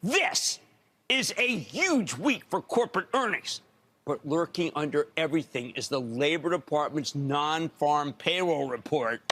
This is a huge week for corporate earnings. But lurking under everything is the Labor Department's non-farm payroll report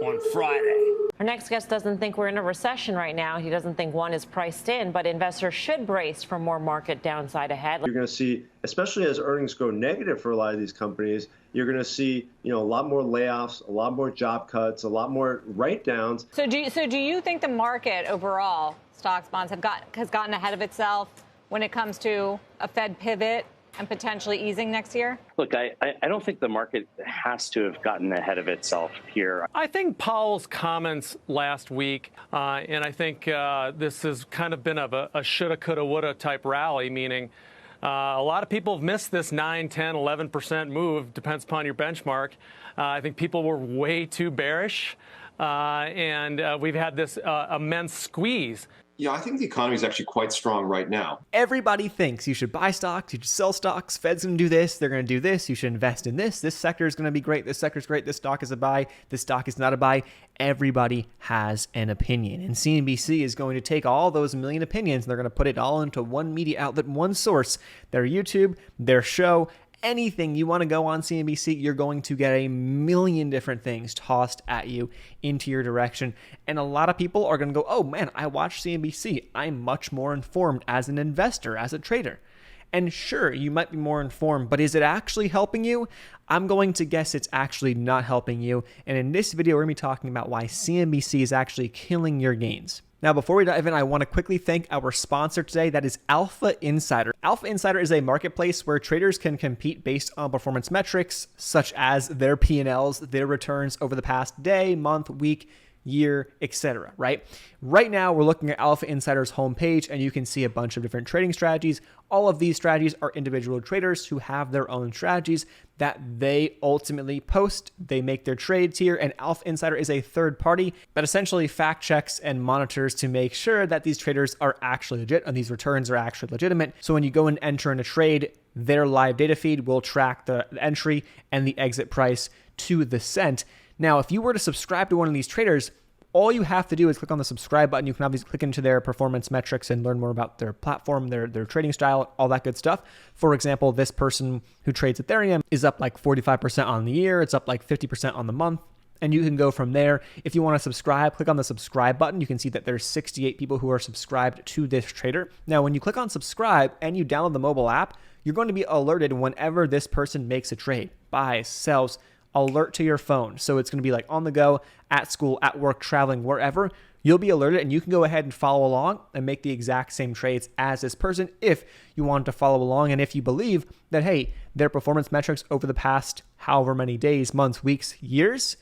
on Friday. Our next guest doesn't think we're in a recession right now. He doesn't think one is priced in, but investors should brace for more market downside ahead. You're going to see, especially as earnings go negative for a lot of these companies, you're going to see, a lot more layoffs, a lot more job cuts, a lot more write-downs. So do you think the market overall, stocks, bonds, has gotten ahead of itself when it comes to a Fed pivot and potentially easing next year? Look, I don't think the market has to have gotten ahead of itself here. I think Powell's comments last week, and I think this has kind of been of a shoulda, coulda, woulda type rally, meaning a lot of people have missed this 9, 10, 11% move, depends upon your benchmark. I think people were way too bearish, and we've had this immense squeeze. Yeah, I think the economy is actually quite strong right now. Everybody thinks you should buy stocks, you should sell stocks, Fed's going to do this, they're going to do this, you should invest in this sector is going to be great, this sector is great, this stock is a buy, this stock is not a buy. Everybody has an opinion. And CNBC is going to take all those million opinions and they're going to put it all into one media outlet, one source, their YouTube, their show. Anything you want to go on CNBC, you're going to get a million different things tossed at you into your direction. And a lot of people are going to go, oh man, I watch CNBC. I'm much more informed as an investor, as a trader. And sure, you might be more informed, but is it actually helping you? I'm going to guess it's actually not helping you. And in this video, we're going to be talking about why CNBC is actually killing your gains. Now, before we dive in, I want to quickly thank our sponsor today. That is Alpha Insider. Alpha Insider is a marketplace where traders can compete based on performance metrics, such as their P&Ls, their returns over the past day, month, week, year, etc. Right now, we're looking at Alpha Insider's homepage, and you can see a bunch of different trading strategies. All of these strategies are individual traders who have their own strategies that they ultimately post. They make their trades here, and Alpha Insider is a third party that essentially fact checks and monitors to make sure that these traders are actually legit and these returns are actually legitimate. So when you go and enter in a trade, their live data feed will track the entry and the exit price to the cent. Now, if you were to subscribe to one of these traders, all you have to do is click on the subscribe button. You can obviously click into their performance metrics and learn more about their platform, their trading style, all that good stuff. For example, this person who trades Ethereum is up like 45% on the year. It's up like 50% on the month. And you can go from there. If you want to subscribe, click on the subscribe button. You can see that there's 68 people who are subscribed to this trader. Now, when you click on subscribe and you download the mobile app, you're going to be alerted whenever this person makes a trade, buys, sells, alert to your phone. So it's going to be like on the go, at school, at work, traveling, wherever. You'll be alerted and you can go ahead and follow along and make the exact same trades as this person if you want to follow along and if you believe that, hey, their performance metrics over the past however many days, months, weeks, years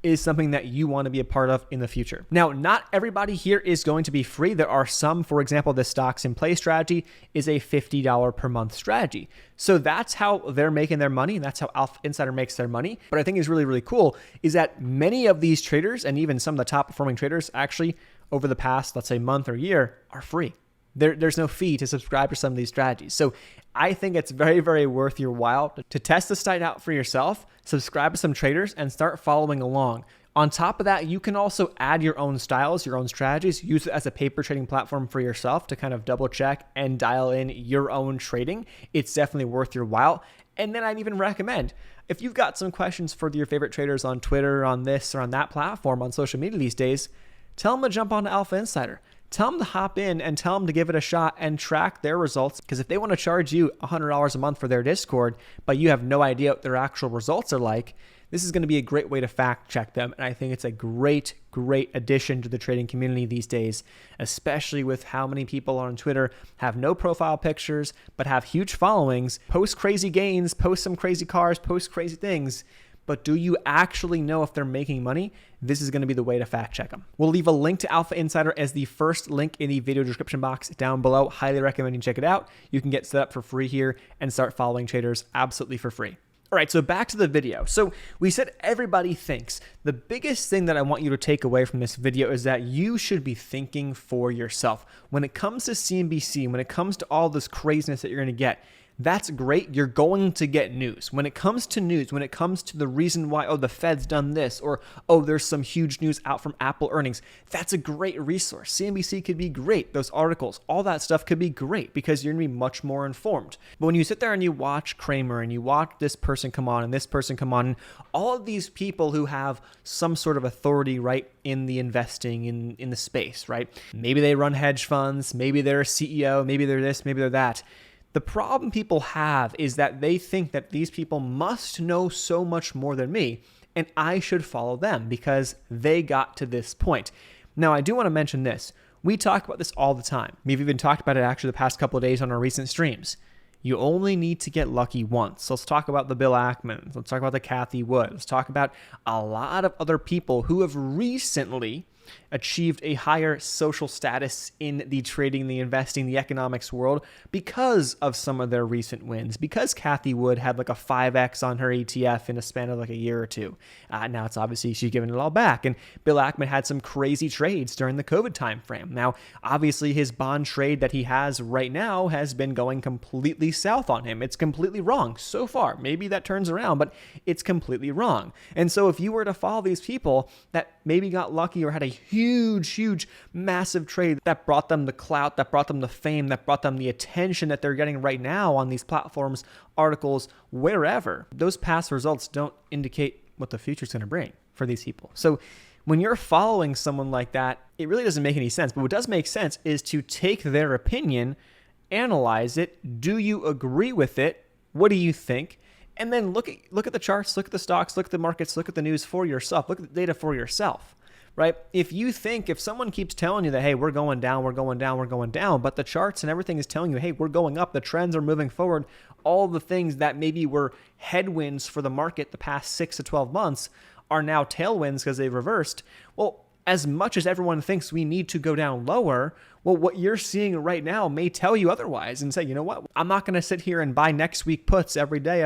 is something that you want to be a part of in the future. Now, not everybody here is going to be free. There are some, for example, the stocks in play strategy is a $50 per month strategy. So that's how they're making their money. And that's how Alpha Insider makes their money. But I think is really, really cool is that many of these traders and even some of the top performing traders actually over the past, let's say month or year are free. There's no fee to subscribe to some of these strategies. So I think it's very, very worth your while to test the site out for yourself, subscribe to some traders, and start following along. On top of that, you can also add your own styles, your own strategies, use it as a paper trading platform for yourself to kind of double check and dial in your own trading. It's definitely worth your while. And then I'd even recommend, if you've got some questions for your favorite traders on Twitter, on this or on that platform, on social media these days, tell them to jump on to Alpha Insider. Tell them to hop in and tell them to give it a shot and track their results. Because if they want to charge you $100 a month for their Discord, but you have no idea what their actual results are like, this is going to be a great way to fact check them. And I think it's a great, great addition to the trading community these days, especially with how many people on Twitter have no profile pictures, but have huge followings, post crazy gains, post some crazy cars, post crazy things. But do you actually know if they're making money? This is going to be the way to fact check them. We'll leave a link to Alpha Insider as the first link in the video description box down below. Highly recommend you check it out. You can get set up for free here and start following traders absolutely for free. All right, so back to the video. So we said everybody thinks. The biggest thing that I want you to take away from this video is that you should be thinking for yourself. When it comes to CNBC, when it comes to all this craziness that you're going to get, That's great. You're going to get news. When it comes to news, when it comes to the reason why, oh, the Fed's done this, or, oh, there's some huge news out from Apple earnings, that's a great resource. CNBC could be great. Those articles, all that stuff could be great because you're going to be much more informed. But when you sit there and you watch Cramer and you watch this person come on and this person come on, all of these people who have some sort of authority, right, in the investing, in the space, right? Maybe they run hedge funds, maybe they're a CEO, maybe they're this, maybe they're that. The problem people have is that they think that these people must know so much more than me, and I should follow them because they got to this point. Now, I do want to mention this. We talk about this all the time. We've even talked about it actually the past couple of days on our recent streams. You only need to get lucky once. So let's talk about the Bill Ackmans. Let's talk about the Cathie Wood. Let's talk about a lot of other people who have recently achieved a higher social status in the trading, the investing, the economics world because of some of their recent wins, because Cathie Wood had like a 5x on her ETF in a span of like a year or two. Now it's obviously she's given it all back. And Bill Ackman had some crazy trades during the COVID timeframe. Now, obviously his bond trade that he has right now has been going completely south on him. It's completely wrong so far. Maybe that turns around, but it's completely wrong. And so if you were to follow these people that maybe got lucky or had a huge, massive trade that brought them the clout, that brought them the fame, that brought them the attention that they're getting right now on these platforms, articles, wherever, those past results don't indicate what the future is going to bring for these people. So when you're following someone like that, it really doesn't make any sense. But what does make sense is to take their opinion, analyze it. Do you agree with it? What do you think? And then look at the charts, look at the stocks, look at the markets, look at the news for yourself, look at the data for yourself. Right? If someone keeps telling you that, hey, we're going down, but the charts and everything is telling you, hey, we're going up, the trends are moving forward, all the things that maybe were headwinds for the market the past 6 to 12 months are now tailwinds because they've reversed. Well, as much as everyone thinks we need to go down lower, well, what you're seeing right now may tell you otherwise and say, you know what, I'm not going to sit here and buy next week puts every day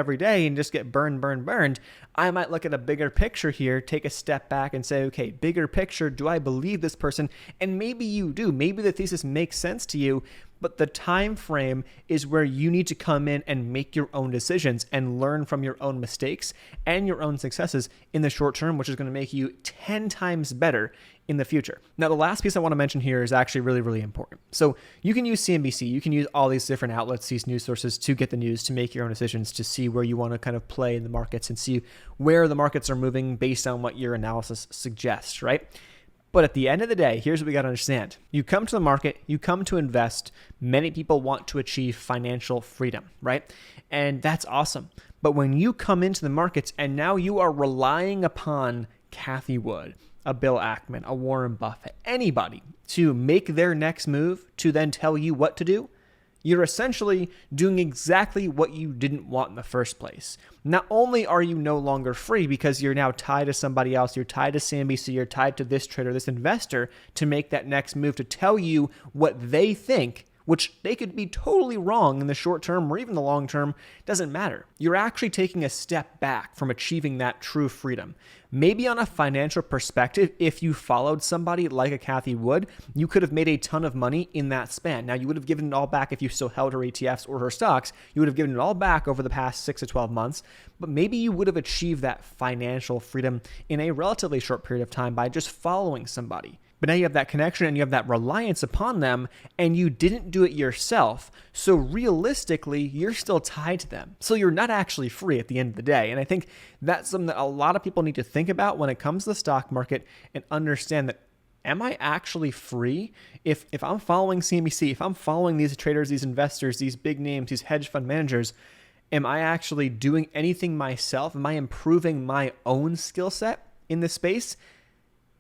and just get burned. I might look at a bigger picture here, take a step back and say, okay, bigger picture, do I believe this person? And maybe you do. Maybe the thesis makes sense to you, but the time frame is where you need to come in and make your own decisions and learn from your own mistakes and your own successes in the short term, which is going to make you 10 times better in the future. Now, the last piece I want to mention here is actually really important. So you can use CNBC, you can use all these different outlets, these news sources to get the news, to make your own decisions, to see where you want to kind of play in the markets and see where the markets are moving based on what your analysis suggests, right? But at the end of the day, here's what we got to understand. You come to the market, you come to invest. Many people want to achieve financial freedom, right? And that's awesome. But when you come into the markets and now you are relying upon Cathie Wood, a Bill Ackman, a Warren Buffett, anybody to make their next move to then tell you what to do, you're essentially doing exactly what you didn't want in the first place. Not only are you no longer free because you're now tied to somebody else, you're tied to CNBC, you're tied to this trader, this investor to make that next move to tell you what they think, which they could be totally wrong in the short term or even the long term, doesn't matter. You're actually taking a step back from achieving that true freedom. Maybe on a financial perspective, if you followed somebody like a Cathie Wood, you could have made a ton of money in that span. Now, you would have given it all back if you still held her ETFs or her stocks. You would have given it all back over the past 6 to 12 months, but maybe you would have achieved that financial freedom in a relatively short period of time by just following somebody. But now you have that connection and you have that reliance upon them, and you didn't do it yourself. So realistically, you're still tied to them. So you're not actually free at the end of the day. And I think that's something that a lot of people need to think about when it comes to the stock market and understand that, am I actually free? If I'm following CNBC, if I'm following these traders, these investors, these big names, these hedge fund managers, am I actually doing anything myself? Am I improving my own skill set in this space?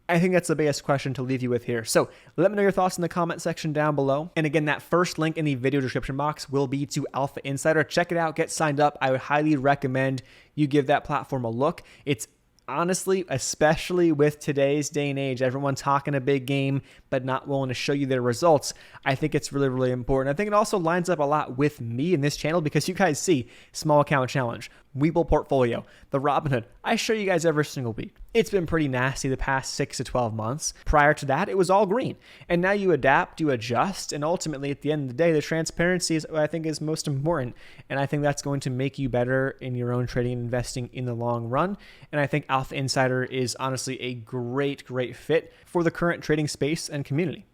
I think that's the biggest question to leave you with here. So let me know your thoughts in the comment section down below. And again, that first link in the video description box will be to Alpha Insider. Check it out, get signed up. I would highly recommend you give that platform a look. It's honestly, especially with today's day and age, everyone talking a big game, but not willing to show you their results. I think it's really important. I think it also lines up a lot with me in this channel because you guys see small account challenge, Webull portfolio, the Robinhood, I show you guys every single week. It's been pretty nasty the past 6 to 12 months. Prior to that, it was all green. And now you adapt, you adjust, and ultimately at the end of the day, the transparency is what I think is most important. And I think that's going to make you better in your own trading and investing in the long run. And I think Alpha Insider is honestly a great fit for the current trading space and community.